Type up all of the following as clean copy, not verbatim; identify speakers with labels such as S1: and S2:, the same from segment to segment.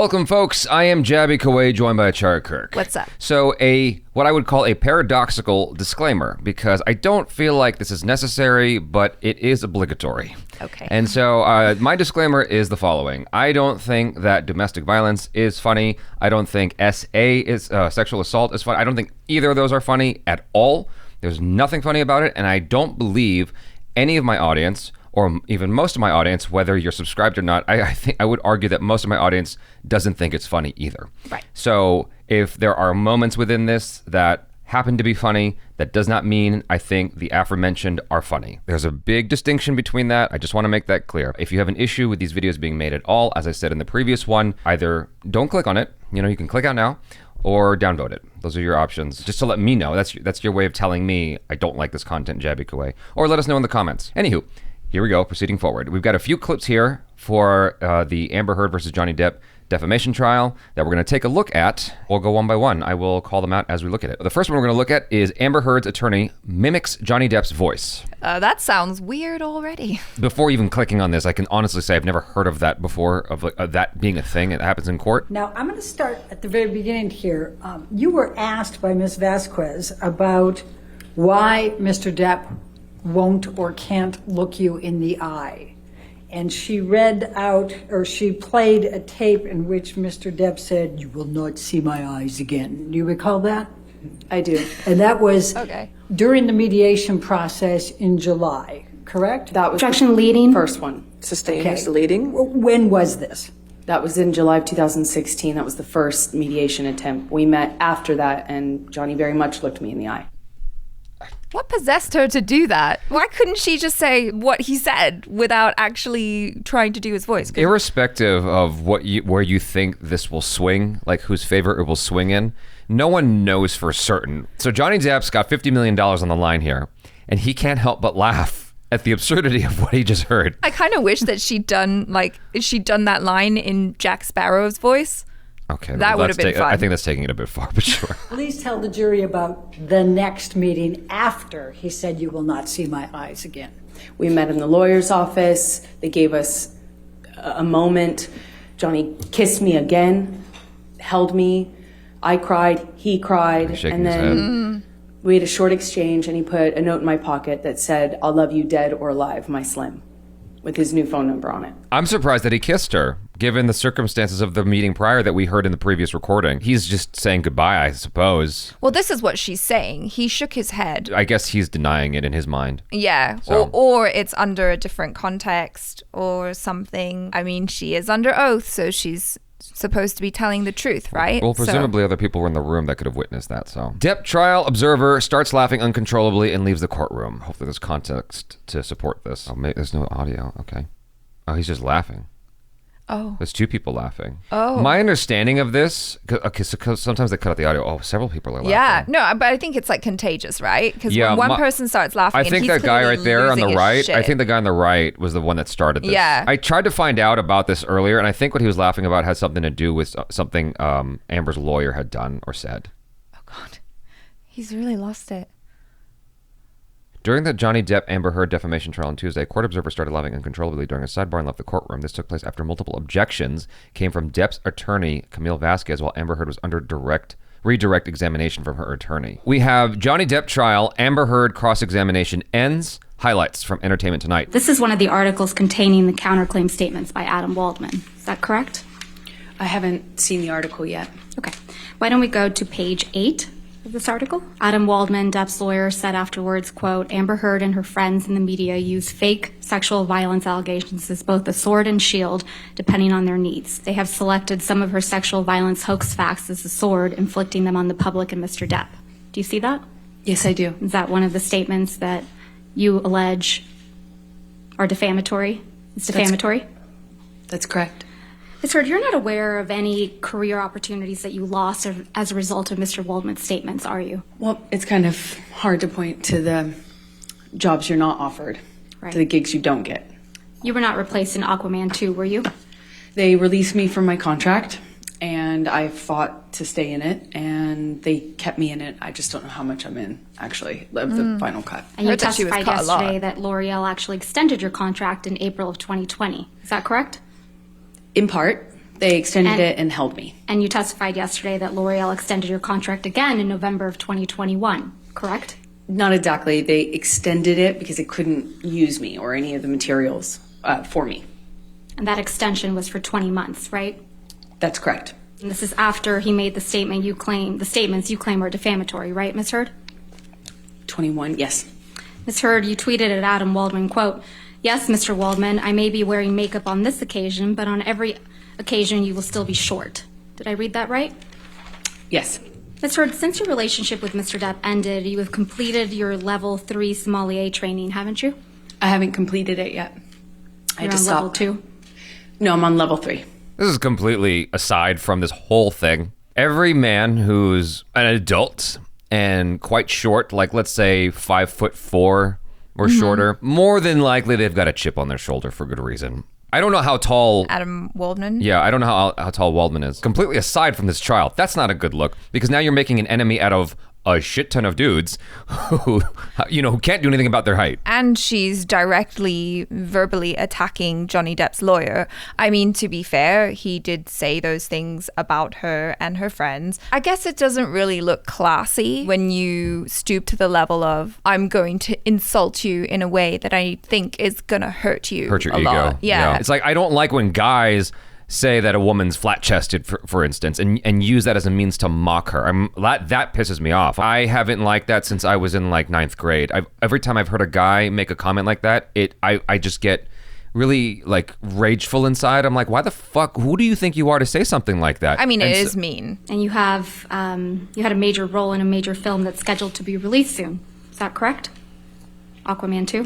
S1: Welcome, folks. I am Jabby Kaway, joined by Chara Kirk.
S2: What's up?
S1: So what I would call a paradoxical disclaimer, because I don't feel like this is necessary, but it is obligatory.
S2: Okay.
S1: And so my disclaimer is the following. I don't think that domestic violence is funny. I don't think SA is sexual assault is funny. I don't think either of those are funny at all. There's nothing funny about it, and I don't believe any of my audience, or even most of my audience, whether you're subscribed or not, I think I would argue that most of my audience doesn't think it's funny either.
S2: Right.
S1: So if there are moments within this that happen to be funny, that does not mean I think the aforementioned are funny. There's a big distinction between that. I just want to make that clear. If you have an issue with these videos being made at all, as I said in the previous one, either don't click on it, you can click out now, or downvote it. Those are your options. Just to let me know. That's your way of telling me I don't like this content, Jabby Kaway. Or let us know in the comments. Anywho, here we go, proceeding forward. We've got a few clips here for the Amber Heard versus Johnny Depp defamation trial that we're going to take a look at. We'll go one by one. I will call them out as we look at it. The first one we're going to look at is Amber Heard's attorney mimics Johnny Depp's voice.
S2: That sounds weird already.
S1: Before even clicking on this, I can honestly say I've never heard of that before, of that being a thing that happens in court.
S3: Now, I'm going to start at the very beginning here. You were asked by Ms. Vasquez about why Mr. Depp won't or can't look you in the eye. And she read out, or she played a tape in which Mr. Depp said, "You will not see my eyes again." Do you recall that?
S4: I do.
S3: And that was
S2: Okay.
S3: during the mediation process in July, correct?
S4: That was
S5: Objection leading.
S4: first one.
S6: Sustained
S3: Okay.
S6: leading.
S3: When was this?
S4: That was in July of 2016. That was the first mediation attempt. We met after that, and Johnny very much looked me in the eye.
S2: What possessed her to do that? Why couldn't she just say what he said without actually trying to do his voice?
S1: Irrespective of where you think this will swing, like whose favor it will swing in, no one knows for certain. So Johnny Depp's got $50 million on the line here, and he can't help but laugh at the absurdity of what he just heard.
S2: I kind of wish that she'd done that line in Jack Sparrow's voice.
S1: Okay,
S2: that would have been fun.
S1: I think that's taking it a bit far, but sure.
S3: Please tell the jury about the next meeting after he said, "You will not see my eyes again."
S4: We met in the lawyer's office. They gave us a moment. Johnny kissed me again, held me. I cried, he cried,
S1: Shaking
S4: and
S1: his
S4: then
S1: head.
S4: we had a short exchange, and he put a note in my pocket that said, "I'll love you dead or alive, my Slim," with his new phone number on it.
S1: I'm surprised that he kissed her, given the circumstances of the meeting prior that we heard in the previous recording. He's just saying goodbye, I suppose.
S2: Well, this is what she's saying. He shook his head.
S1: I guess he's denying it in his mind.
S2: Yeah,
S1: So-
S2: or it's under a different context or something. I mean, she is under oath, so she's supposed to be telling the truth, right?
S1: Well, presumably other people were in the room that could have witnessed that, so. Depp trial observer starts laughing uncontrollably and leaves the courtroom. Hopefully there's context to support this. Oh, maybe there's no audio, okay. Oh, he's just laughing.
S2: Oh.
S1: There's two people laughing.
S2: Oh.
S1: My understanding of this, okay, so sometimes they cut out the audio. Oh, several people are laughing.
S2: Yeah, no, but I think it's like contagious, right? Because
S1: Yeah,
S2: when one person starts laughing,
S1: I
S2: and
S1: think
S2: he's
S1: that guy
S2: clearly
S1: right there on the
S2: losing his
S1: right, I
S2: shit.
S1: think the guy on the right was the one that started this.
S2: Yeah.
S1: I tried to find out about this earlier, and I think what he was laughing about had something to do with something Amber's lawyer had done or said.
S2: Oh God, he's really lost it.
S1: During the Johnny Depp Amber Heard defamation trial on Tuesday, court observers started laughing uncontrollably during a sidebar and left the courtroom. This took place after multiple objections came from Depp's attorney, Camille Vasquez, while Amber Heard was under redirect examination from her attorney. We have Johnny Depp trial, Amber Heard cross-examination ends, highlights from Entertainment Tonight.
S5: This is one of the articles containing the counterclaim statements by Adam Waldman. Is that correct?
S4: I haven't seen the article yet.
S5: Okay. Why don't we go to page 8 of this article? Adam Waldman, Depp's lawyer, said afterwards, quote, "Amber Heard and her friends in the media use fake sexual violence allegations as both a sword and shield, depending on their needs. They have selected some of her sexual violence hoax facts as a sword, inflicting them on the public and Mr. Depp." Do you see that?
S4: Yes, I do.
S5: Is that one of the statements that you allege are defamatory? It's defamatory?
S4: That's correct.
S5: Ms. Heard, you're not aware of any career opportunities that you lost as a result of Mr. Waldman's statements, are you?
S4: Well, it's kind of hard to point to the jobs you're not offered,
S5: Right.
S4: to the gigs you don't get.
S5: You were not replaced in Aquaman 2, were you?
S4: They released me from my contract, and I fought to stay in it, and they kept me in it. I just don't know how much I'm in, actually, of the final cut.
S5: And you
S2: Heard that she was
S5: testified
S2: cut a lot.
S5: yesterday that L'Oreal actually extended your contract in April of 2020. Is that correct?
S4: In part, They extended it and held me.
S5: And you testified yesterday that L'Oreal extended your contract again in November of 2021, correct?
S4: Not exactly. They extended it because they couldn't use me or any of the materials for me.
S5: And that extension was for 20 months, right?
S4: That's correct.
S5: And this is after he made the statements you claim are defamatory, right, Ms. Heard?
S4: 21, yes.
S5: Ms. Heard, you tweeted at Adam Waldman, quote, "Yes, Mr. Waldman, I may be wearing makeup on this occasion, but on every occasion you will still be short." Did I read that right?
S4: Yes.
S5: Ms. Heard, since your relationship with Mr. Depp ended, you have completed your level 3 sommelier training, haven't you?
S4: I haven't completed it yet. I
S5: You're
S4: had to
S5: on
S4: stop.
S5: level 2?
S4: No, I'm on level 3.
S1: This is completely aside from this whole thing. Every man who's an adult and quite short, like let's say 5'4" or shorter, more than likely they've got a chip on their shoulder for good reason. I don't know how tall...
S2: Adam Waldman.
S1: Yeah, I don't know how tall Waldman is. Completely aside from this trial, that's not a good look because now you're making an enemy out of a shit ton of dudes who can't do anything about their height.
S2: And she's directly verbally attacking Johnny Depp's lawyer. I mean, to be fair, he did say those things about her and her friends. I guess it doesn't really look classy when you stoop to the level of, I'm going to insult you in a way that I think is going to hurt you.
S1: Hurt your
S2: a
S1: ego.
S2: lot. Yeah.
S1: It's like, I don't like when guys say that a woman's flat-chested, for instance, and use that as a means to mock her. That pisses me off. I haven't liked that since I was in like 9th grade. Every time I've heard a guy make a comment like that, I just get really like rageful inside. I'm like, why the fuck? Who do you think you are to say something like that?
S2: I mean, it is mean.
S5: And you have you had a major role in a major film that's scheduled to be released soon. Is that correct? Aquaman 2?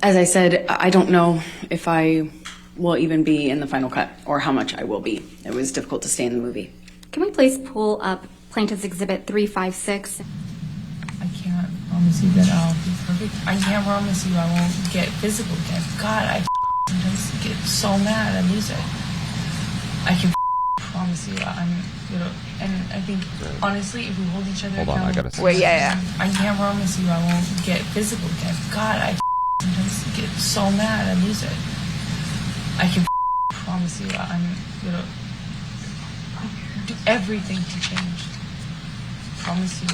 S4: As I said, I don't know if I will even be in the final cut or how much I will be. It was difficult to stay in the movie.
S5: Can we please pull up Plaintiff's Exhibit 356?
S6: I can't promise you that I'll be perfect. I can't promise you I won't get physical again. God, I sometimes get so mad I lose it. I can promise you I'm, and I think honestly, if we hold each other
S1: Hold on, I
S6: accountable,
S1: gotta see.
S2: Wait, yeah.
S6: I can't promise you I won't get physical again. God, I sometimes get so mad I lose it. I can promise you I'm gonna do everything to change. Promise you.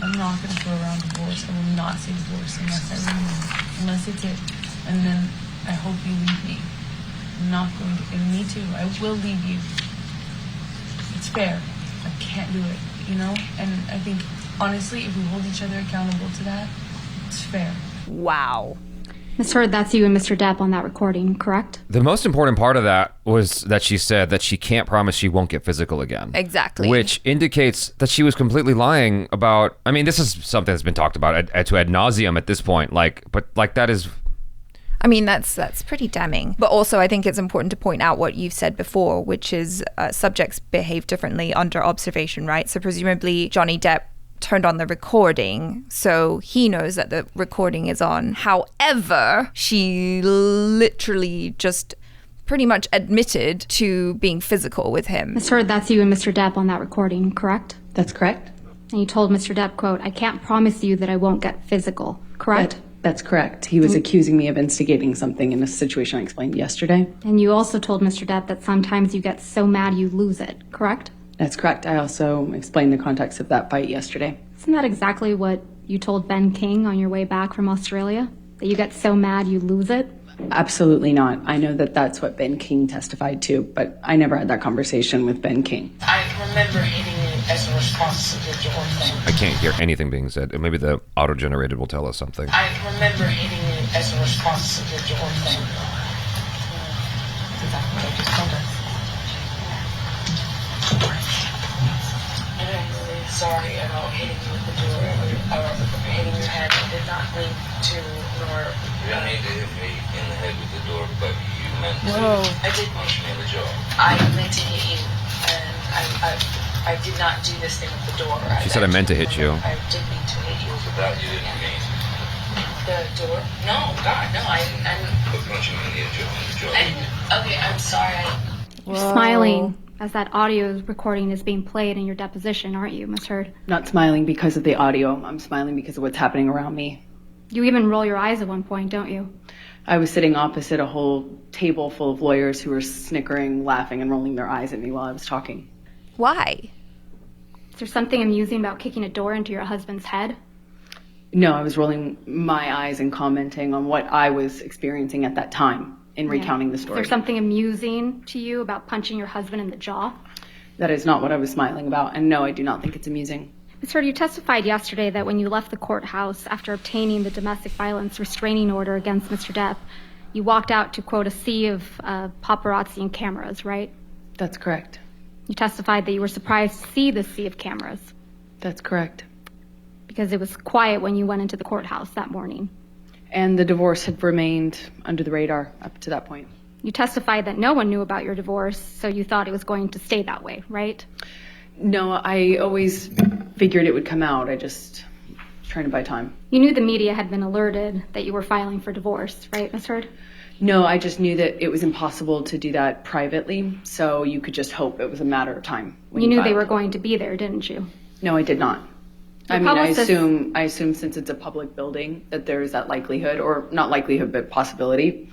S6: I'm not gonna throw around divorce. I will not say divorce unless I leave you. Unless it's it. And then I hope you leave me. I'm not going to, and me too. I will leave you. It's fair. I can't do it, And I think honestly, if we hold each other accountable to that, it's fair.
S2: Wow.
S5: Ms. Heard, that's you and Mr. Depp on that recording, correct?
S1: The most important part of that was that she said that she can't promise she won't get physical again.
S2: Exactly.
S1: Which indicates that she was completely lying about, I mean, this is something that's been talked about to ad nauseum at this point. But that is...
S2: I mean, that's pretty damning. But also, I think it's important to point out what you've said before, which is subjects behave differently under observation, right? So presumably Johnny Depp turned on the recording, so he knows that the recording is on. However, she literally just pretty much admitted to being physical with him.
S5: Ms. Heard, that's you and Mr. Depp on that recording, correct?
S4: That's correct.
S5: And you told Mr. Depp, quote, "I can't promise you that I won't get physical," correct?
S4: That's correct. He was accusing me of instigating something in a situation I explained yesterday.
S5: And you also told Mr. Depp that sometimes you get so mad you lose it, correct?
S4: That's correct. I also explained the context of that fight yesterday.
S5: Isn't that exactly what you told Ben King on your way back from Australia? That you get so mad you lose it?
S4: Absolutely not. I know that that's what Ben King testified to, but I never had that conversation with Ben King.
S6: I remember hitting it as a response to the door thing.
S1: I can't hear anything being said. Maybe the auto-generated will tell us something.
S6: I remember hitting it as a response to the door thing. Exactly what I just told her. And I'm really sorry about hitting you with the door or hitting your head. I did not mean to, nor...
S7: You don't need to hit me in the head with the door, but you meant to
S6: I did.
S7: punch me in the jaw.
S6: I meant to hit you, and I did not do this thing with the door.
S1: She said I meant to hit you.
S6: I did mean to hit you.
S7: So that you didn't mean.
S6: The door? No, God, no, I didn't.
S7: But punching me in the jaw.
S6: Okay, I'm sorry.
S5: You're smiling as that audio recording is being played in your deposition, aren't you, Ms. Heard?
S4: Not smiling because of the audio. I'm smiling because of what's happening around me.
S5: You even roll your eyes at one point, don't you?
S4: I was sitting opposite a whole table full of lawyers who were snickering, laughing, and rolling their eyes at me while I was talking.
S2: Why?
S5: Is there something amusing about kicking a door into your husband's head?
S4: No, I was rolling my eyes and commenting on what I was experiencing at that time in recounting the story.
S5: Is there something amusing to you about punching your husband in the jaw?
S4: That is not what I was smiling about, and no, I do not think it's amusing.
S5: Ms. Heard, you testified yesterday that when you left the courthouse after obtaining the domestic violence restraining order against Mr. Depp, you walked out to, quote, a sea of paparazzi and cameras, right?
S4: That's correct.
S5: You testified that you were surprised to see this sea of cameras.
S4: That's correct.
S5: Because it was quiet when you went into the courthouse that morning.
S4: And the divorce had remained under the radar up to that point.
S5: You testified that no one knew about your divorce, so you thought it was going to stay that way, right?
S4: No, I always figured it would come out. I just was trying to buy time.
S5: You knew the media had been alerted that you were filing for divorce, right, Ms. Heard?
S4: No, I just knew that it was impossible to do that privately, so you could just hope it was a matter of time.
S5: You knew they were going to be there, didn't you?
S4: No, I did not. I mean, I assume since it's a public building that there's that likelihood, or not likelihood, but possibility.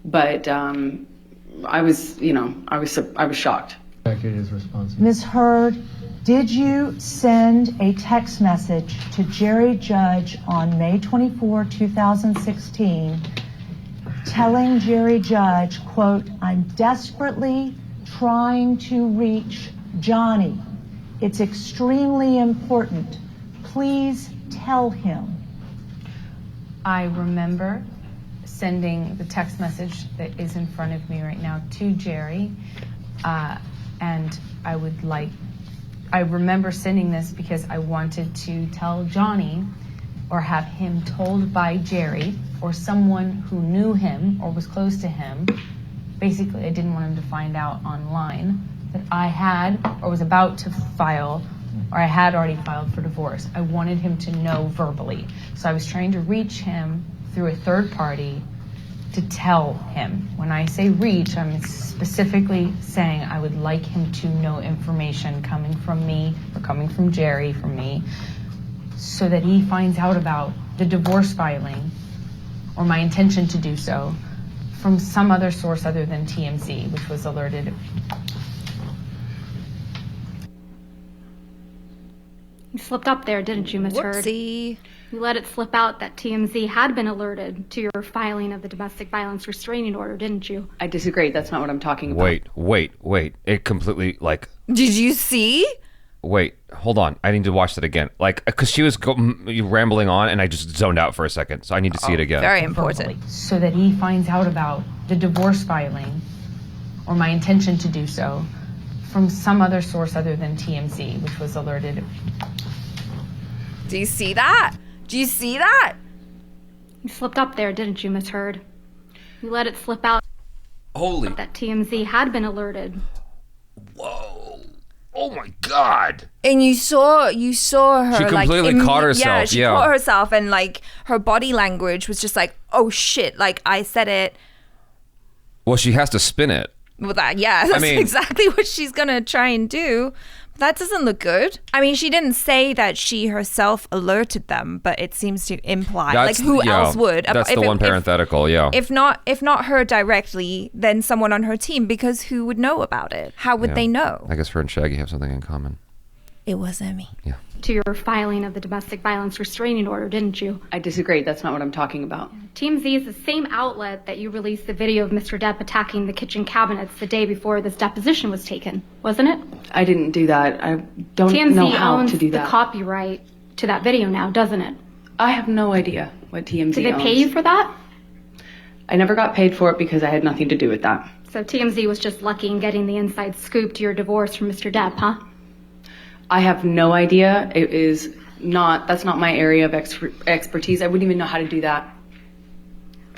S4: But I was shocked.
S8: Ms. Heard, did you send a text message to Jerry Judge on May 24, 2016, telling Jerry Judge, quote, "I'm desperately trying to reach Johnny. It's extremely important. Please tell him"?
S9: I remember sending the text message that is in front of me right now to Jerry, and I remember sending this because I wanted to tell Johnny, or have him told by Jerry or someone who knew him or was close to him. Basically, I didn't want him to find out online that I had or was about to file, or I had already filed for divorce. I wanted him to know verbally. So I was trying to reach him through a third party to tell him. When I say reach, I'm specifically saying I would like him to know information coming from me, or coming from Jerry, from me, so that he finds out about the divorce filing, or my intention to do so, from some other source other than TMZ, which was alerted.
S5: You slipped up there, didn't you, Ms. Heard?
S2: Whoopsie.
S5: You let it slip out that TMZ had been alerted to your filing of the domestic violence restraining order, didn't you?
S4: I disagree. That's not what I'm talking about.
S1: Wait. It completely, like...
S2: Did you see?
S1: Wait, hold on. I need to watch that again. Like, because she was rambling on and I just zoned out for a second. So I need to see it again.
S2: Very important.
S9: So that he finds out about the divorce filing, or my intention to do so, from some other source other than TMZ, which was alerted.
S2: Do you see that? Do you see that?
S5: You slipped up there, didn't you, Ms. Heard? You let it slip out
S1: Holy...
S5: that TMZ had been alerted.
S1: Whoa. Oh my God.
S2: And you saw her.
S1: She completely caught herself.
S2: Yeah, she caught herself, and like her body language was just like, "Oh shit!" Like I said it.
S1: Well, she has to spin it.
S2: Well, that's exactly what she's gonna try and do. That doesn't look good. I mean, she didn't say that she herself alerted them, but it seems to imply who else would?
S1: That's the one parenthetical, yeah.
S2: If not her directly, then someone on her team, because who would know about it? How would they know?
S1: I guess her and Shaggy have something in common.
S2: It wasn't me.
S1: Yeah.
S5: To your filing of the domestic violence restraining order, didn't you?
S4: I disagree. That's not what I'm talking about.
S5: TMZ is the same outlet that you released the video of Mr. Depp attacking the kitchen cabinets the day before this deposition was taken, wasn't it?
S4: I didn't do that. I don't
S5: TMZ
S4: know how
S5: owns
S4: to do that.
S5: the copyright to that video now, doesn't it?
S4: I have no idea what TMZ
S5: Did they
S4: owns.
S5: pay you for that?
S4: I never got paid for it because I had nothing to do with that.
S5: So TMZ was just lucky in getting the inside scoop to your divorce from Mr. Depp, huh?
S4: I have no idea. That's not my area of expertise. I wouldn't even know how to do that.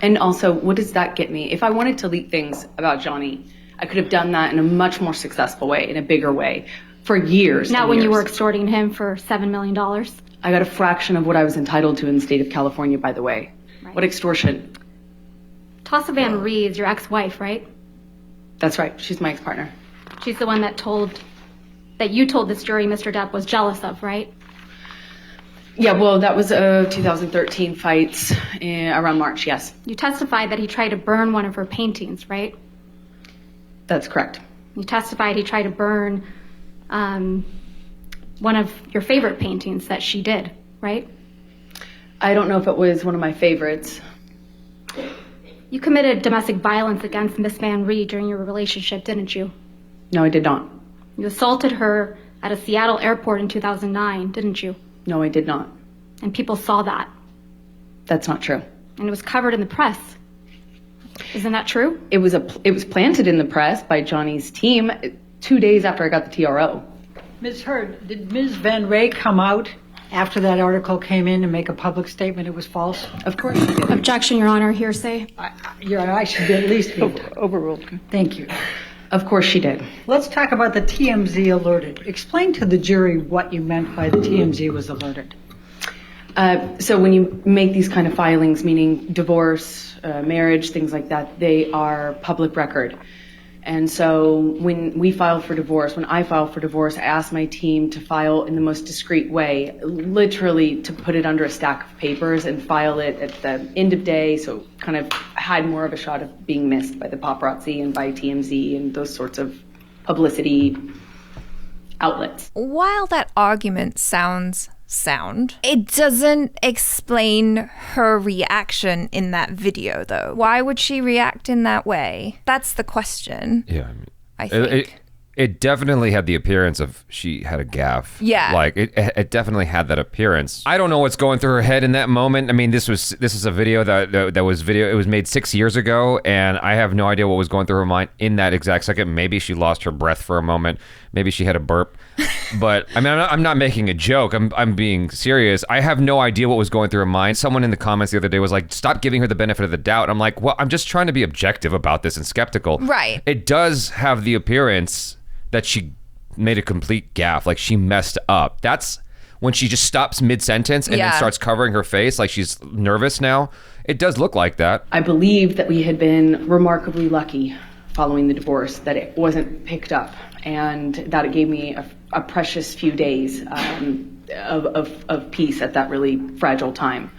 S4: And also, what does that get me? If I wanted to leak things about Johnny, I could have done that in a much more successful way, in a bigger way, for years.
S5: Not when you were extorting him for $7 million.
S4: I got a fraction of what I was entitled to in the state of California, by the way. Right. What extortion?
S5: Tassa Van Ree is your ex-wife, right?
S4: That's right. She's my ex-partner.
S5: She's the one that you told this jury Mr. Depp was jealous of, right?
S4: Yeah, well, that was 2013 fights around March, yes.
S5: You testified that he tried to burn one of her paintings, right?
S4: That's correct.
S5: You testified he tried to burn one of your favorite paintings that she did, right?
S4: I don't know if it was one of my favorites.
S5: You committed domestic violence against Miss Van Ree during your relationship, didn't you?
S4: No, I did not.
S5: You assaulted her at a Seattle airport in 2009, didn't you?
S4: No, I did not.
S5: And people saw that.
S4: That's not true.
S5: And it was covered in the press. Isn't that true?
S4: It was planted in the press by Johnny's team 2 days after I got the TRO.
S3: Ms. Heard, did Ms. Van Rey come out after that article came in and make a public statement it was false?
S4: Of course she did.
S5: Objection, Your Honor. Hearsay.
S3: Your Honor, I should at least be
S4: Overruled.
S3: Thank you.
S4: Of course she did.
S3: Let's talk about the TMZ alerted. Explain to the jury what you meant by the TMZ was alerted.
S4: So when you make these kind of filings, meaning divorce, marriage, things like that, they are public record. And so when I filed for divorce, I asked my team to file in the most discreet way, literally to put it under a stack of papers and file it at the end of day, so kind of had more of a shot of being missed by the paparazzi and by TMZ and those sorts of publicity outlets.
S2: While that argument sounds sound, it doesn't explain her reaction in that video, though. Why would she react in that way? That's the question.
S1: Yeah,
S2: I think.
S1: It definitely had the appearance of she had a gaffe.
S2: Yeah.
S1: Like, it definitely had that appearance. I don't know what's going through her head in that moment. I mean, this is a video that was it was made 6 years ago, and I have no idea what was going through her mind in that exact second. Maybe she lost her breath for a moment. Maybe she had a burp. But, I mean, I'm not making a joke. I'm being serious. I have no idea what was going through her mind. Someone in the comments the other day was like, stop giving her the benefit of the doubt. I'm like, well, I'm just trying to be objective about this and skeptical.
S2: Right.
S1: It does have the appearance that she made a complete gaffe, like she messed up. That's when she just stops mid-sentence and then starts covering her face like she's nervous now. It does look like that.
S4: I believe that we had been remarkably lucky following the divorce, that it wasn't picked up, and that it gave me a precious few days of peace at that really fragile time.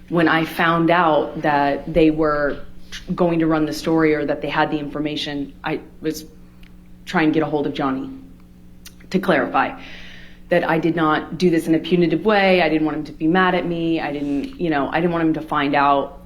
S4: When I found out that they were going to run the story or that they had the information, I was trying to get a hold of Johnny to clarify that I did not do this in a punitive way. I didn't want him to be mad at me. I didn't want him to find out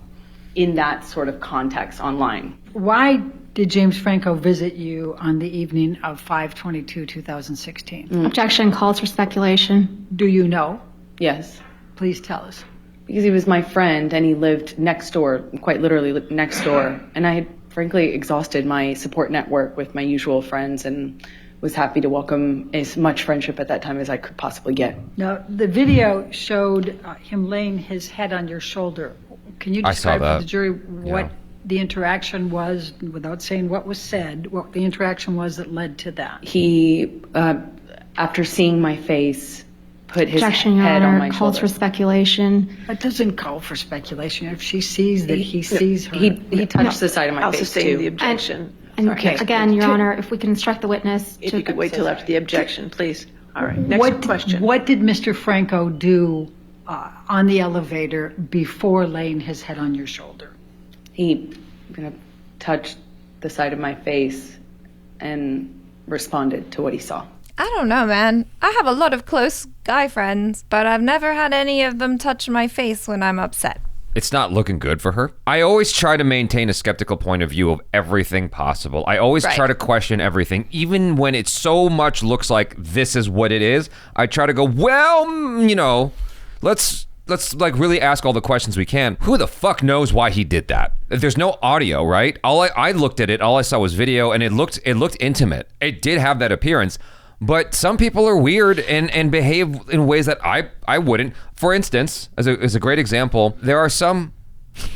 S4: in that sort of context online.
S3: Why did James Franco visit you on the evening of 5/22/2016?
S5: Objection calls for speculation.
S3: Do you know?
S4: Yes.
S3: Please tell us.
S4: Because he was my friend and he lived next door, quite literally next door. And I had frankly exhausted my support network with my usual friends and was happy to welcome as much friendship at that time as I could possibly get.
S3: Now, the video showed him laying his head on your shoulder. Can you describe for the jury what the interaction was, without saying what was said, what the interaction was that led to that?
S4: He, after seeing my face, put his
S5: Objection,
S4: head
S5: Your
S4: on
S5: Honor,
S4: my
S5: calls
S4: shoulder.
S5: for speculation.
S3: That doesn't call for speculation. If she sees that he sees her.
S4: He touched the side of my
S10: I'll
S4: face
S10: sustain
S4: too.
S10: the objection.
S5: And
S3: Okay.
S5: again, Your Honor, if we can instruct the witness
S10: If
S5: to...
S10: you could wait till after the objection, please. All right, next question.
S3: What did Mr. Franco do on the elevator before laying his head on your shoulder?
S4: He touched the side of my face and responded to what he saw.
S2: I don't know, man. I have a lot of close guy friends, but I've never had any of them touch my face when I'm upset.
S1: It's not looking good for her. I always try to maintain a skeptical point of view of everything possible. I always try to question everything, even when it so much looks like this is what it is. I try to go, well, let's like really ask all the questions we can. Who the fuck knows why he did that? There's no audio, right? I looked at it, all I saw was video, and it looked intimate. It did have that appearance. But some people are weird and behave in ways that I wouldn't. For instance, as a great example, there are some,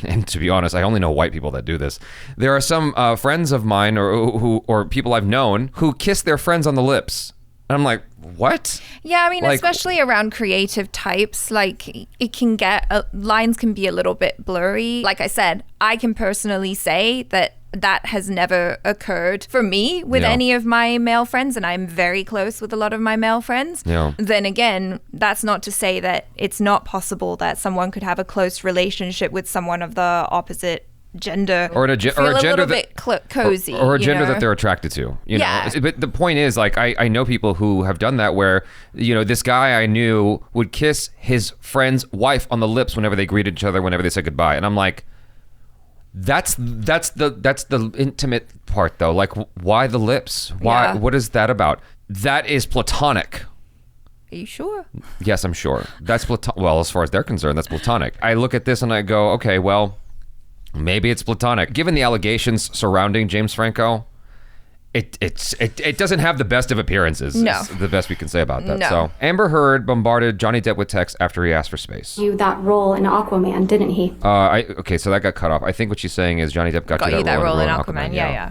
S1: and to be honest, I only know white people that do this. There are some friends of mine or people I've known who kiss their friends on the lips. And I'm like, what?
S2: Yeah, I mean,
S1: Like-
S2: especially around creative types, like it can get, lines can be a little bit blurry. Like I said, I can personally say that that has never occurred for me with any of my male friends, and I'm very close with a lot of my male friends. Then again, that's not to say that it's not possible that someone could have a close relationship with someone of the opposite gender,
S1: or a gender
S2: bit cozy,
S1: or a gender that they're attracted to. You know? But the point is, like, I know people who have done that, where, you know, this guy I knew would kiss his friend's wife on the lips whenever they greeted each other, whenever they said goodbye, and I'm like, that's the intimate part, though. Like, why the lips? Why? What is that about? That is platonic.
S2: Are you sure?
S1: Yes, I'm sure. That's well, as far as they're concerned, that's platonic. I look at this and I go, okay, well, maybe it's platonic. Given the allegations surrounding James Franco, it doesn't have the best of appearances.
S2: No.
S1: Is the best we can say about that.
S2: No.
S1: So Amber Heard bombarded Johnny Depp with texts after he asked for space.
S5: You that role in Aquaman, didn't he?
S1: Okay, so that got cut off. I think what she's saying is Johnny Depp got you that role in Aquaman.
S2: Yeah.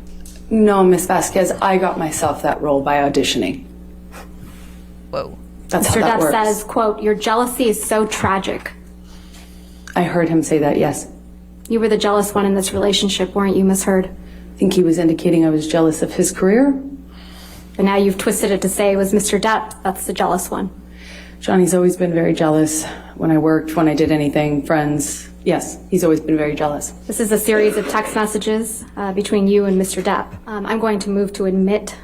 S4: No, Miss Vasquez, I got myself that role by auditioning.
S2: Whoa.
S4: That's
S5: Mr.
S4: how that
S5: Depp
S4: works.
S5: says, quote, your jealousy is so tragic.
S4: I heard him say that, yes.
S5: You were the jealous one in this relationship, weren't you, Miss Heard?
S4: I think he was indicating I was jealous of his career.
S5: But now you've twisted it to say it was Mr. Depp that's the jealous one.
S4: Johnny's always been very jealous. When I worked, when I did anything, friends. Yes, he's always been very jealous.
S5: This is a series of text messages between you and Mr. Depp. I'm going to move to admit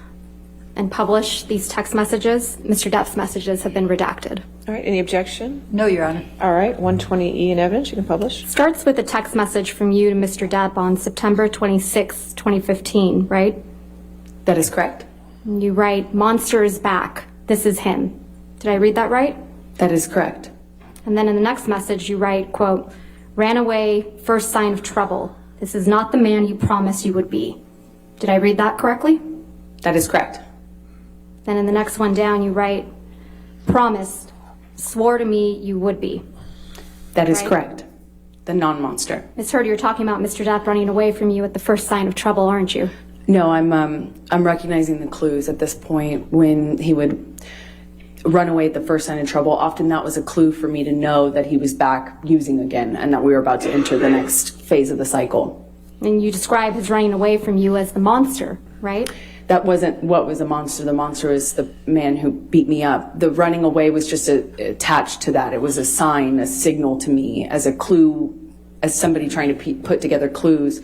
S5: and publish these text messages. Mr. Depp's messages have been redacted.
S10: All right, any objection?
S3: No, Your Honor.
S10: All right, 120E in evidence, you can publish.
S5: Starts with a text message from you to Mr. Depp on September 26, 2015, right?
S4: That is correct.
S5: You write, monster is back. This is him. Did I read that right?
S4: That is correct.
S5: And then in the next message you write, quote, ran away, first sign of trouble. This is not the man you promised you would be. Did I read that correctly?
S4: That is correct.
S5: Then in the next one down you write, promised, swore to me you would be.
S4: That is
S5: Right.
S4: correct. The non-monster.
S5: Ms. Heard, you're talking about Mr. Depp running away from you at the first sign of trouble, aren't you?
S4: No, I'm recognizing the clues at this point. When he would run away at the first sign of trouble, often that was a clue for me to know that he was back using again and that we were about to enter the next phase of the cycle.
S5: And you describe his running away from you as the monster, right?
S4: That wasn't what was a monster. The monster was the man who beat me up. The running away was just attached to that. It was a sign, a signal to me, as a clue, as somebody trying to put together clues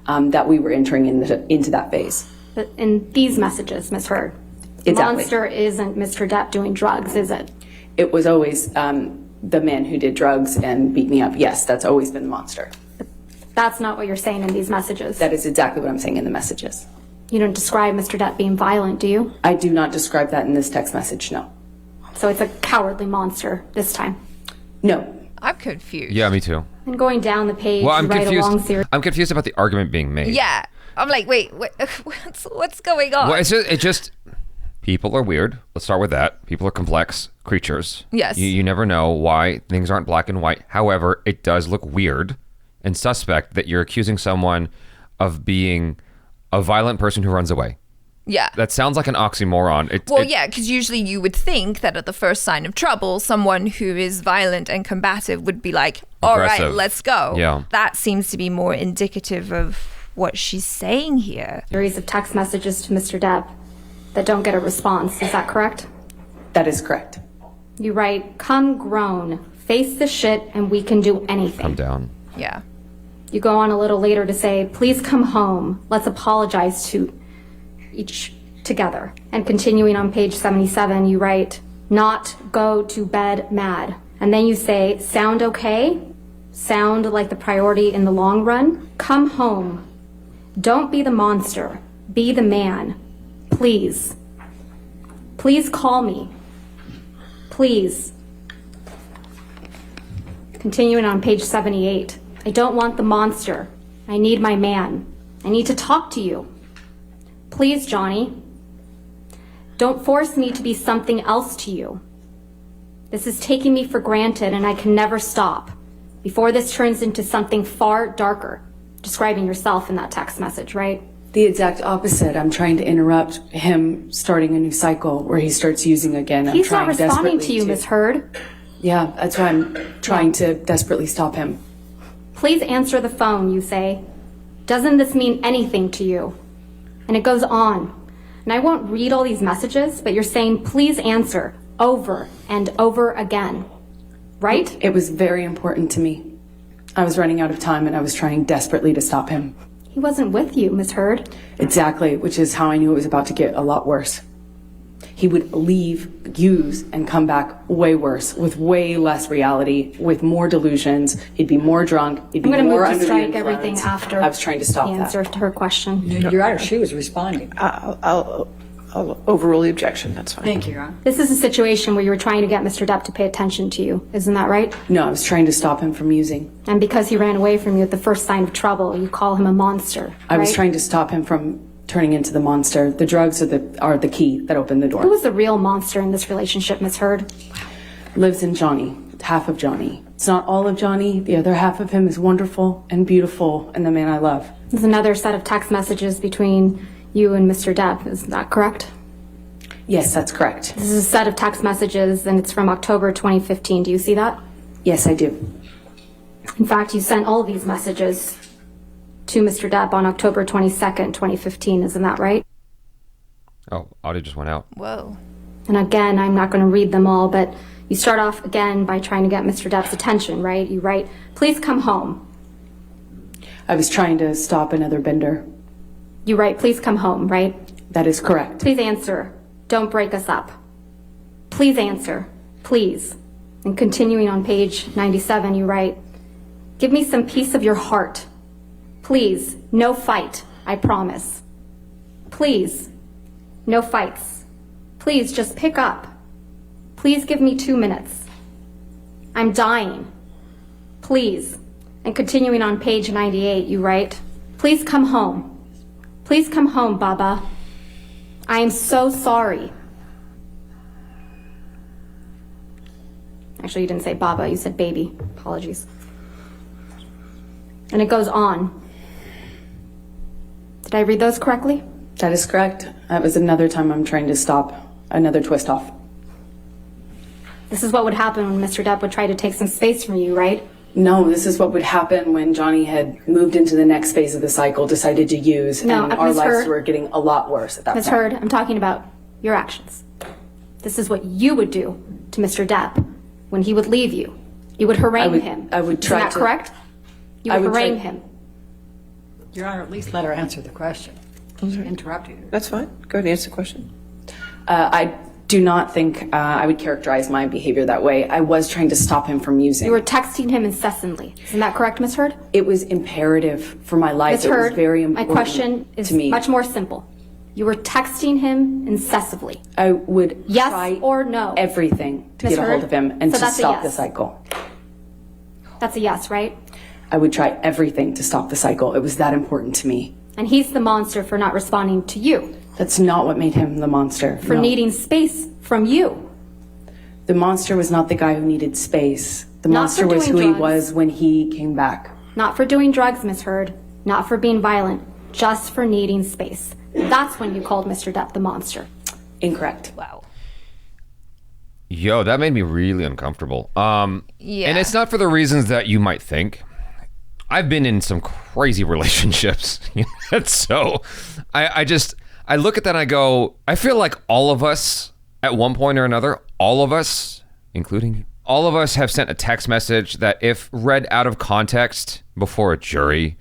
S4: that we were entering into that phase.
S5: But in these messages, Ms. Heard, the
S4: Exactly.
S5: monster isn't Mr. Depp doing drugs, is it?
S4: It was always the man who did drugs and beat me up. Yes, that's always been the monster.
S5: That's not what you're saying in these messages.
S4: That is exactly what I'm saying in the messages.
S5: You don't describe Mr. Depp being violent, do you?
S4: I do not describe that in this text message, no.
S5: So it's a cowardly monster this time.
S4: No.
S2: I'm confused.
S1: Yeah, me too.
S5: And going down the page,
S1: Well, I'm
S5: you write a long
S1: confused.
S5: series.
S1: I'm confused about the argument being made.
S2: Yeah. I'm like, wait, what's going on?
S1: Well, it just people are weird. Let's start with that. People are complex creatures.
S2: Yes.
S1: You never know why things aren't black and white. However, it does look weird and suspect that you're accusing someone of being a violent person who runs away.
S2: Yeah.
S1: That sounds like an oxymoron.
S2: Yeah, because usually you would think that at the first sign of trouble, someone who is violent and combative would be like, all right,
S1: Aggressive.
S2: let's go.
S1: Yeah.
S2: That seems to be more indicative of what she's saying here.
S5: Series of text messages to Mr. Depp that don't get a response. Is that correct?
S4: That is correct.
S5: You write, come grown, face the shit, and we can do anything.
S1: Come down.
S2: Yeah.
S5: You go on a little later to say, please come home. Let's apologize to each together. And continuing on page 77, you write, not go to bed mad. And then you say, sound okay? Sound like the priority in the long run? Come home. Don't be the monster. Be the man. Please. Please call me. Please. Continuing on page 78. I don't want the monster. I need my man. I need to talk to you. Please, Johnny. Don't force me to be something else to you. This is taking me for granted and I can never stop before this turns into something far darker. Describing yourself in that text message, right?
S4: The exact opposite. I'm trying to interrupt him starting a new cycle where he starts using again.
S5: He's not responding to you, Ms. Heard.
S4: Yeah, that's why I'm trying to desperately stop him.
S5: Please answer the phone, you say. Doesn't this mean anything to you? And it goes on. And I won't read all these messages, but you're saying, please answer over and over again. Right?
S4: It was very important to me. I was running out of time and I was trying desperately to stop him.
S5: He wasn't with you, Miss Heard.
S4: Exactly, which is how I knew it was about to get a lot worse. He would leave, use, and come back way worse, with way less reality, with more delusions. He'd be more drunk. He'd be
S5: I'm going to
S4: more
S5: move
S4: under
S5: to
S4: the
S5: strike
S4: influence.
S5: everything after
S4: I was trying to stop
S5: the
S4: that.
S5: answer to her question.
S3: Your Honor, she was responding.
S10: I'll overrule the objection. That's fine.
S3: Thank you, Your Honor.
S5: This is a situation where you were trying to get Mr. Depp to pay attention to you. Isn't that right?
S4: No, I was trying to stop him from using.
S5: And because he ran away from you at the first sign of trouble, you call him a monster,
S4: I was
S5: right?
S4: trying to stop him from turning into the monster. The drugs are the key that opened the door.
S5: Who was the real monster in this relationship, Miss Heard?
S4: Lives in Johnny, half of Johnny. It's not all of Johnny. The other half of him is wonderful and beautiful and the man I love.
S5: There's another set of text messages between you and Mr. Depp. Is that correct?
S4: Yes, that's correct.
S5: This is a set of text messages, and it's from October 2015. Do you see that?
S4: Yes, I do.
S5: In fact, you sent all these messages to Mr. Depp on October 22nd, 2015. Isn't that right?
S1: Oh, audio just went out.
S2: Whoa.
S5: And again, I'm not going to read them all, but you start off again by trying to get Mr. Depp's attention, right? You write, please come home.
S4: I was trying to stop another bender.
S5: You write, please come home, right?
S4: That is correct.
S5: Please answer. Don't break us up. Please answer. Please. And continuing on page 97, you write, give me some piece of your heart. Please. No fight. I promise. Please. No fights. Please just pick up. Please give me 2 minutes. I'm dying. Please. And continuing on page 98, you write, please come home. Please come home, Baba. I am so sorry. Actually, you didn't say Baba, you said baby. Apologies. And it goes on. Did I read those correctly?
S4: That is correct. That was another time I'm trying to stop another twist off.
S5: This is what would happen when Mr. Depp would try to take some space from you, right?
S4: No, this is what would happen when Johnny had moved into the next phase of the cycle, decided to use,
S5: No,
S4: and our
S5: Ms.
S4: lives
S5: Heard.
S4: were getting a lot worse at that
S5: Ms.
S4: point.
S5: Heard, I'm talking about your actions. This is what you would do to Mr. Depp when he would leave you. You would harangue him.
S4: I would try
S5: Isn't that
S4: to-
S5: correct? You
S4: I
S5: would
S4: would try-
S5: harangue him.
S3: Your Honor, at least let her answer the question. Interrupted her.
S10: That's fine. Go ahead and answer the question.
S4: I do not think I would characterize my behavior that way. I was trying to stop him from using.
S5: You were texting him incessantly. Isn't that correct, Ms. Heard?
S4: It was imperative for my life.
S5: Ms.
S4: It
S5: Heard,
S4: was very
S5: my
S4: important
S5: question is
S4: to me.
S5: much more simple. You were texting him incessantly.
S4: I would
S5: Yes
S4: try
S5: or no?
S4: everything to
S5: Ms.
S4: get a hold
S5: Heard?
S4: of him and
S5: So
S4: to
S5: that's a
S4: stop the
S5: yes.
S4: cycle.
S5: That's a yes, right?
S4: I would try everything to stop the cycle. It was that important to me.
S5: And he's the monster for not responding to you,
S4: That's not what made him the monster.
S5: for
S4: No.
S5: needing space from you.
S4: The monster was not the guy who needed space. The
S5: Not
S4: monster
S5: for
S4: was who
S5: doing
S4: he
S5: drugs.
S4: was when he came back.
S5: Not for doing drugs, Ms. Heard. Not for being violent. Just for needing space. That's when you called Mr. Depp the monster.
S4: Incorrect.
S2: Wow.
S1: Yo, that made me really uncomfortable.
S2: Yeah.
S1: And it's not for the reasons that you might think. I've been in some crazy relationships. So I look at that and I go, I feel like all of us at one point or another, all of us, including you, all of us have sent a text message that if read out of context before a jury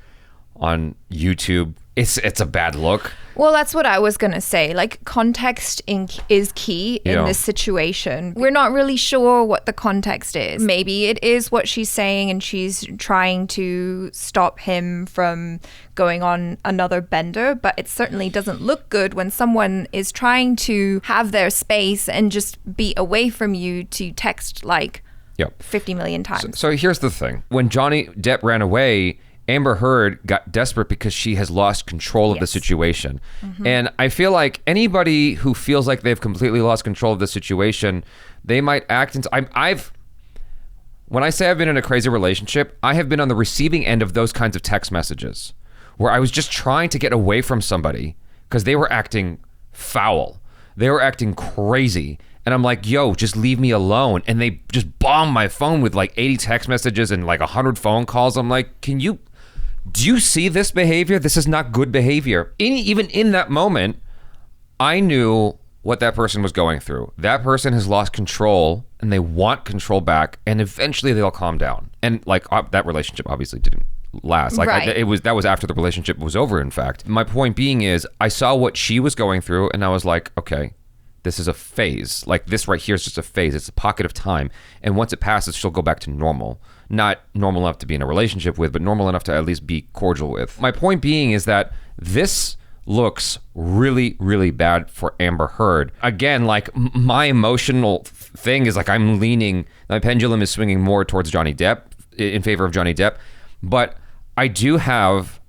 S1: on YouTube, it's a bad look.
S2: Well, that's what I was going to say. Like, context is key in
S1: Yeah.
S2: this situation. We're not really sure what the context is. Maybe it is what she's saying and she's trying to stop him from going on another bender, but it certainly doesn't look good when someone is trying to have their space and just be away from you to text like
S1: Yep.
S2: 50 million times.
S1: So here's the thing. When Johnny Depp ran away, Amber Heard got desperate because she has lost control of the situation. And I feel like anybody who feels like they've completely lost control of the situation, they might act when I say I've been in a crazy relationship, I have been on the receiving end of those kinds of text messages where I was just trying to get away from somebody because they were acting foul. They were acting crazy. And I'm like, yo, just leave me alone. And they just bomb my phone with like 80 text messages and like 100 phone calls. I'm like, can you do you see this behavior? This is not good behavior. Even in that moment, I knew what that person was going through. That person has lost control and they want control back, and eventually they'll calm down. And like that relationship obviously didn't last. Like
S2: Right.
S1: that was after the relationship was over, in fact. My point being is I saw what she was going through and I was like, okay, this is a phase. Like this right here is just a phase. It's a pocket of time. And once it passes, she'll go back to normal. Not normal enough to be in a relationship with, but normal enough to at least be cordial with. My point being is that this looks really, really bad for Amber Heard. Again, like my emotional thing is like my pendulum is swinging more towards Johnny Depp, in favor of Johnny Depp. But I do have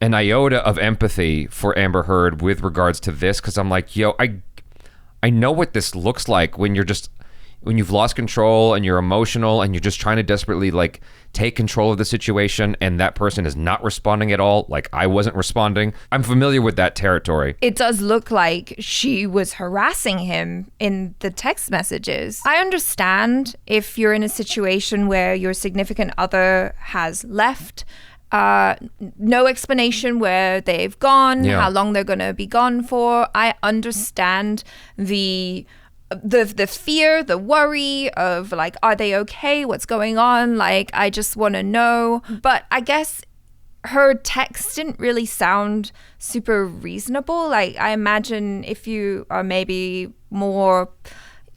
S1: an iota of empathy for Amber Heard with regards to this, because I'm like, yo, I know what this looks like when you've lost control and you're emotional and you're just trying to desperately like take control of the situation and that person is not responding at all. Like I wasn't responding. I'm familiar with that territory.
S2: It does look like she was harassing him in the text messages. I understand if you're in a situation where your significant other has left, no explanation where they've gone, how long they're going to be gone for. I understand the fear, the worry of like, are they okay? What's going on? Like, I just want to know. But I guess her text didn't really sound super reasonable. Like, I imagine if you are maybe more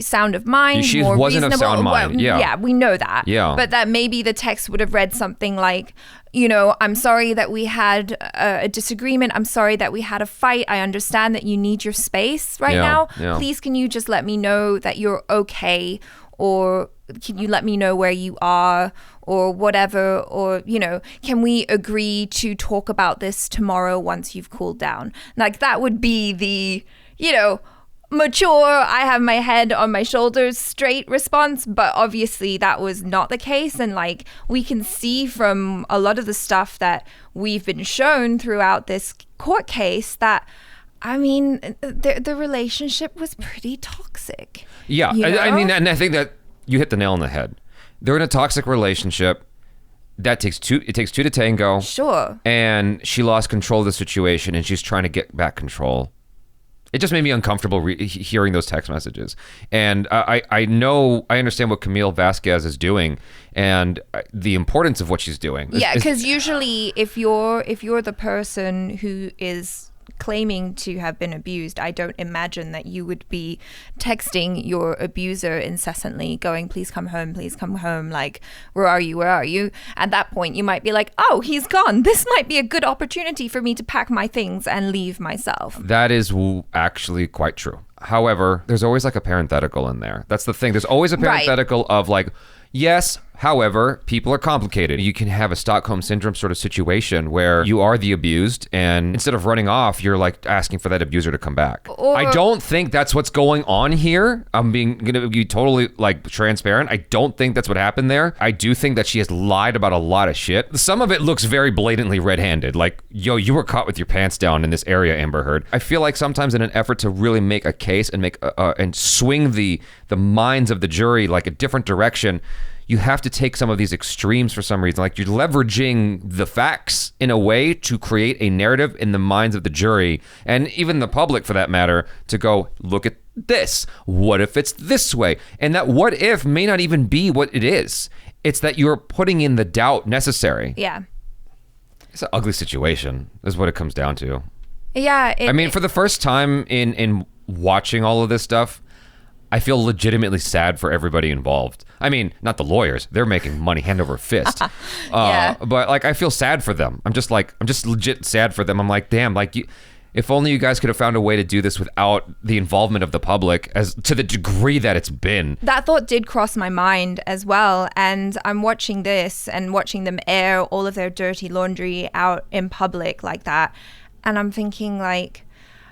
S2: sound of mind,
S1: She
S2: more
S1: wasn't of
S2: reasonable.
S1: sound mind,
S2: Well,
S1: yeah.
S2: Yeah, we know that.
S1: Yeah.
S2: But that maybe the text would have read something like, you know, I'm sorry that we had a disagreement. I'm sorry that we had a fight. I understand that you need your space right now.
S1: Yeah.
S2: Please, can you just let me know that you're okay? Or can you let me know where you are or whatever? Or, you know, can we agree to talk about this tomorrow once you've cooled down? Like that would be the, you know, mature, I have my head on my shoulders straight response, but obviously that was not the case. And like we can see from a lot of the stuff that we've been shown throughout this court case that, I mean, the relationship was pretty toxic.
S1: Yeah,
S2: you
S1: I
S2: know?
S1: mean, and I think that you hit the nail on the head. They're in a toxic relationship. It takes two to tango.
S2: Sure.
S1: And she lost control of the situation and she's trying to get back control. It just made me uncomfortable hearing those text messages. And I understand what Camille Vasquez is doing and the importance of what she's doing.
S2: Yeah, because usually if you're the person who is claiming to have been abused, I don't imagine that you would be texting your abuser incessantly going, please come home, like, where are you? At that point, you might be like, oh, he's gone. This might be a good opportunity for me to pack my things and leave myself.
S1: That is actually quite true. However, there's always like a parenthetical in there. That's the thing. There's always a parenthetical of like, yes, however, people are complicated. You can have a Stockholm Syndrome sort of situation where you are the abused and instead of running off, you're like asking for that abuser to come back. I don't think that's what's going on here. I'm gonna be totally like transparent. I don't think that's what happened there. I do think that she has lied about a lot of shit. Some of it looks very blatantly red-handed. Like, yo, you were caught with your pants down in this area, Amber Heard. I feel like sometimes in an effort to really make a case and make and swing the minds of the jury like a different direction, you have to take some of these extremes for some reason. Like you're leveraging the facts in a way to create a narrative in the minds of the jury and even the public for that matter to go, look at this. What if it's this way? And that what if may not even be what it is. It's that you're putting in the doubt necessary.
S2: Yeah.
S1: It's an ugly situation is what it comes down to.
S2: Yeah.
S1: I mean, for the first time in watching all of this stuff, I feel legitimately sad for everybody involved. I mean, not the lawyers. They're making money hand over fist.
S2: Yeah.
S1: But like, I feel sad for them. I'm just legit sad for them. I'm like, damn, like if only you guys could have found a way to do this without the involvement of the public as to the degree that it's been.
S2: That thought did cross my mind as well. And I'm watching this and watching them air all of their dirty laundry out in public like that. And I'm thinking like,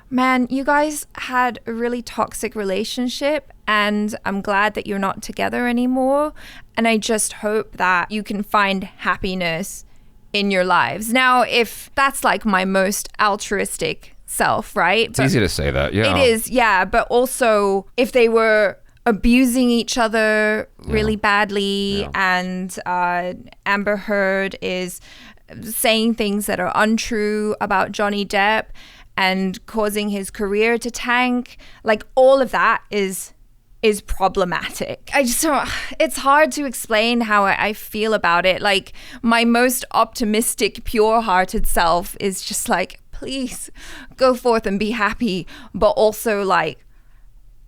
S2: man, you guys had a really toxic relationship and I'm glad that you're not together anymore. And I just hope that you can find happiness in your lives. Now, if that's like my most altruistic self, right?
S1: It's easy to say that, yeah.
S2: It is, yeah. But also, if they were abusing each other really badly and Amber Heard is saying things that are untrue about Johnny Depp and causing his career to tank. Like, all of that is problematic. I just don't, it's hard to explain how I feel about it. Like, my most optimistic, pure-hearted self is just like, please go forth and be happy, but also like,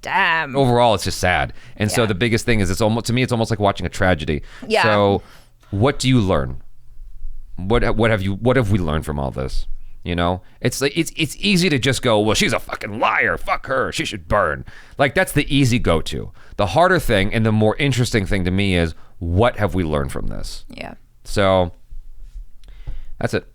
S2: damn.
S1: Overall, it's just sad. And so the biggest thing is, it's almost like watching a tragedy.
S2: Yeah.
S1: So what do you learn? What have we learned from all this? You know, it's like, it's easy to just go, well, she's a fucking liar, fuck her, she should burn. Like, that's the easy go-to. The harder thing and the more interesting thing to me is, what have we learned from this?
S2: Yeah.
S1: So that's it.